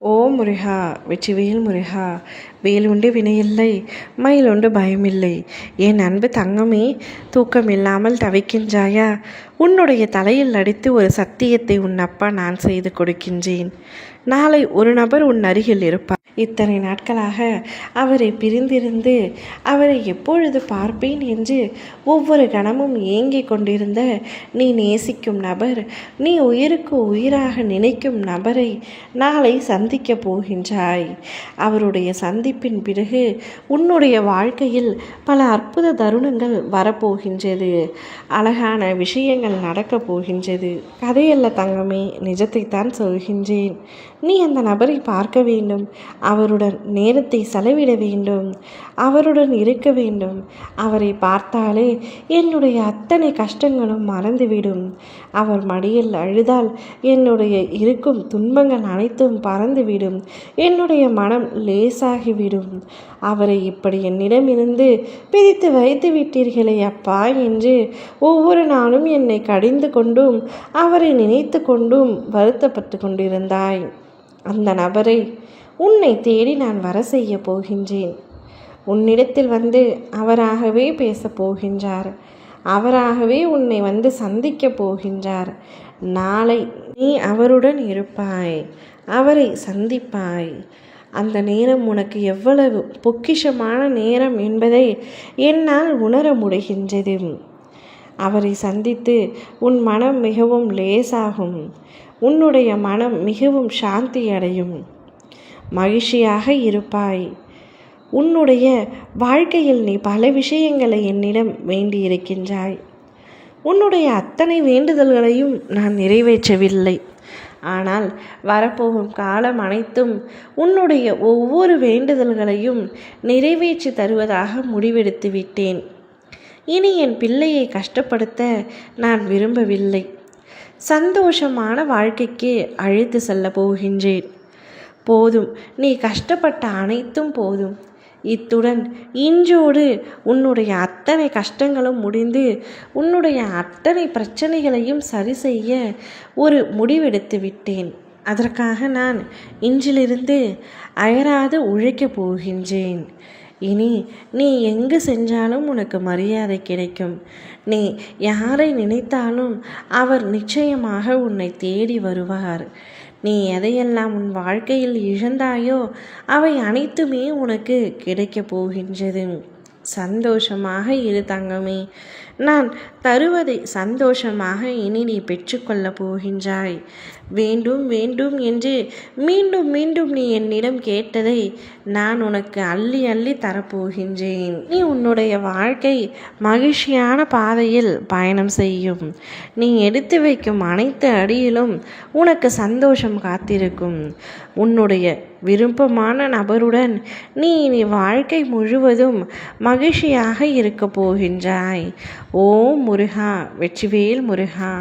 ஓ முருகா! வெற்றிவேல் முருகா! வேலுண்டு வினையில்லை, மயிலுண்டு பயமில்லை. என் அன்பு தங்கமே, தூக்கமில்லாமல் தவிக்கின்றாயா? உன்னுடைய தலையில் அடித்து ஒரு சத்தியத்தை உன் அப்பா நான் செய்து கொடுக்கின்றேன். நாளை ஒரு நபர் உன் அருகில் இருப்பார். இத்தனை நாட்களாக அவரை பிரிந்திருந்து அவரை எப்பொழுது பார்ப்பேன் என்று ஒவ்வொரு கணமும் ஏங்கிக் கொண்டிருந்த நீ நேசிக்கும் நபர், நீ உயிருக்கு உயிராக நினைக்கும் நபரை நாளை சந்திக்கப் போகின்றாய். அவருடைய சந்திப்பின் பிறகு உன்னுடைய வாழ்க்கையில் பல அற்புத தருணங்கள் வரப்போகின்றது. அழகான விஷயங்கள் நடக்கப் போகின்றது. கதையல்ல தங்கமே, நிஜத்தைத்தான் சொல்கின்றேன். நீ அந்த நபரை பார்க்க வேண்டும், அவருடன் நேரத்தை செலவிட வேண்டும், அவருடன் இருக்க வேண்டும். அவரை பார்த்தாலே என்னுடைய அத்தனை கஷ்டங்களும் மறந்துவிடும். அவர் மடியில் அழுதால் என்னுடைய இருக்கும் துன்பங்கள் அனைத்தும் பறந்துவிடும். என்னுடைய மனம் லேசாகிவிடும். அவரை இப்படி என்னிடமிருந்து பிரித்து வைத்து விட்டீர்களே அப்பா என்று ஒவ்வொரு நாளும் என்னை கடிந்து கொண்டும் அவரை நினைத்து கொண்டும் வருத்தப்பட்டு கொண்டிருந்தாய். அந்த நபரை உன்னை தேடி நான் வர செய்ய போகின்றேன். உன்னிடத்தில் வந்து அவராகவே பேசப் போகின்றார். அவராகவே உன்னை வந்து சந்திக்கப் போகின்றார். நாளை நீ அவருடன் இருப்பாய், அவரை சந்திப்பாய். அந்த நேரம் உனக்கு எவ்வளவு பொக்கிஷமான நேரம் என்பதை என்னால் உணர முடிகின்றது. அவரை சந்தித்து உன் மனம் மிகவும் லேசாகும். உன்னுடைய மனம் மிகவும் சாந்தி அடையும். மகிழ்ச்சியாக இருப்பாய். உன்னுடைய வாழ்க்கையில் நீ பல விஷயங்களை என்னிடம் வேண்டியிருக்கின்றாய். உன்னுடைய அத்தனை வேண்டுதல்களையும் நான் நிறைவேற்றவில்லை. ஆனால் வரப்போகும் காலம் அனைத்தும் உன்னுடைய ஒவ்வொரு வேண்டுதல்களையும் நிறைவேற்றி தருவதாக முடிவெடுத்து விட்டேன். இனி என் பிள்ளையை கஷ்டப்படுத்த நான் விரும்பவில்லை. சந்தோஷமான வாழ்க்கைக்கு அழைத்து செல்ல போகின்றேன். போதும், நீ கஷ்டப்பட்ட அனைத்தும் போதும். இத்துடன் இன்றோடு உன்னுடைய அத்தனை கஷ்டங்களும் முடிந்து உன்னுடைய அத்தனை பிரச்சனைகளையும் சரி செய்ய ஒரு முடிவெடுத்து விட்டேன். அதற்காக நான் இன்றிலிருந்து அயராது உழைக்கப் போகின்றேன். இனி நீ எங்கு சென்றாலும் உனக்கு மரியாதை கிடைக்கும். நீ யாரை நினைத்தாலும் அவர் நிச்சயமாக உன்னை தேடி வருவார். நீ எதையெல்லாம் உன் வாழ்க்கையில் இழந்தாயோ அவை அனைத்துமே உனக்கு கிடைக்கப் போகின்றது. சந்தோஷமாக இரு தங்கமே. நான் தருவதை சந்தோஷமாக இனி நீ பெற்றுக்கொள்ளப் போகின்றாய். வேண்டும் வேண்டும் என்று மீண்டும் மீண்டும் நீ என்னிடம் கேட்டதை நான் உனக்கு அள்ளி அள்ளி தரப்போகின்றேன். நீ உன்னுடைய வாழ்க்கை மகிழ்ச்சியான பாதையில் பயணம் செய்யும். நீ எடுத்து வைக்கும் அனைத்து அடியிலும் உனக்கு சந்தோஷம் காத்திருக்கும். உன்னுடைய விருப்பமான நபருடன் நீ இனி வாழ்க்கை முழுவதும் மகிழ்ச்சியாக இருக்க போகின்றாய். ஓம் முருகா! வெற்றிவேல் முருகா!